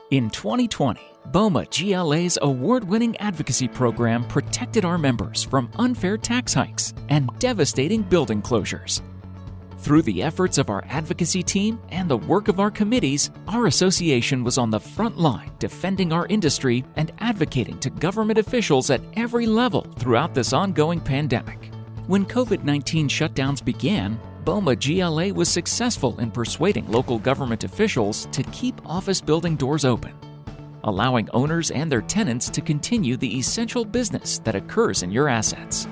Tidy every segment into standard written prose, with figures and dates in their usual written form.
In 2020, BOMA GLA's award-winning advocacy program protected our members from unfair tax hikes and devastating building closures. Through the efforts of our advocacy team and the work of our committees, our association was on the front line defending our industry and advocating to government officials at every level throughout this ongoing pandemic. When COVID-19 shutdowns began, BOMA GLA was successful in persuading local government officials to keep office building doors open, allowing owners and their tenants to continue the essential business that occurs in your assets.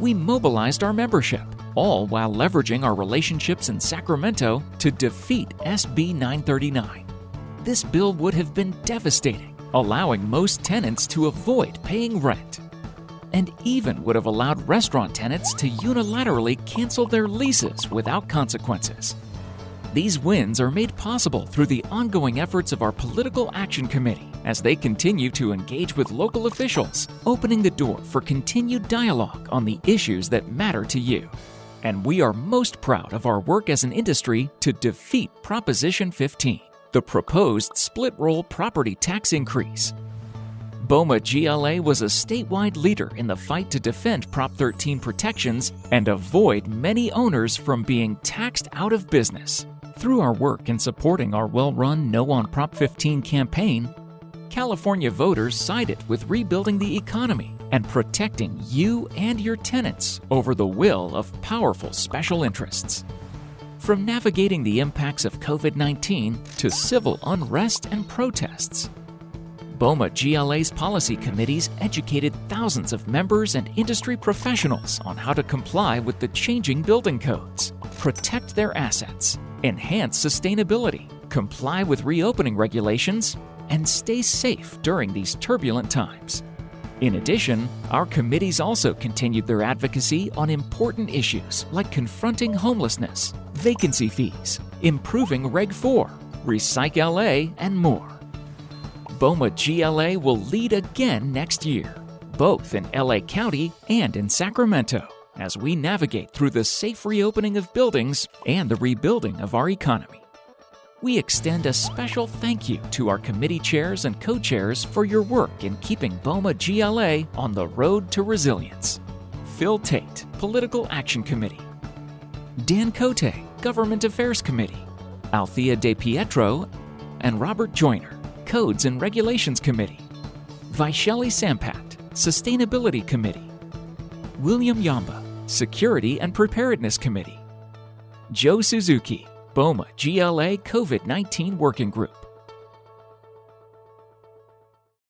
We mobilized our membership, all while leveraging our relationships in Sacramento to defeat SB 939. This bill would have been devastating, allowing most tenants to avoid paying rent, and even would have allowed restaurant tenants to unilaterally cancel their leases without consequences. These wins are made possible through the ongoing efforts of our Political Action Committee as they continue to engage with local officials, opening the door for continued dialogue on the issues that matter to you. And we are most proud of our work as an industry to defeat Proposition 15, the proposed split-roll property tax increase. BOMA GLA was a statewide leader in the fight to defend Prop 13 protections and avoid many owners from being taxed out of business. Through our work in supporting our well-run No on Prop 15 campaign, California voters sided with rebuilding the economy and protecting you and your tenants over the will of powerful special interests. From navigating the impacts of COVID-19 to civil unrest and protests, BOMA GLA's policy committees educated thousands of members and industry professionals on how to comply with the changing building codes, protect their assets, enhance sustainability, comply with reopening regulations, and stay safe during these turbulent times. In addition, our committees also continued their advocacy on important issues like confronting homelessness, vacancy fees, improving Reg 4, Recyc LA, and more. BOMA GLA will lead again next year, both in LA County and in Sacramento, as we navigate through the safe reopening of buildings and the rebuilding of our economy. We extend a special thank you to our committee chairs and co-chairs for your work in keeping BOMA GLA on the road to resilience. Phil Tate, Political Action Committee. Dan Cote, Government Affairs Committee. Althea De Pietro and Robert Joyner, Codes and Regulations Committee. Vaishali Sampat, Sustainability Committee. William Yamba, Security and Preparedness Committee. Joe Suzuki, BOMA GLA COVID-19 Working Group.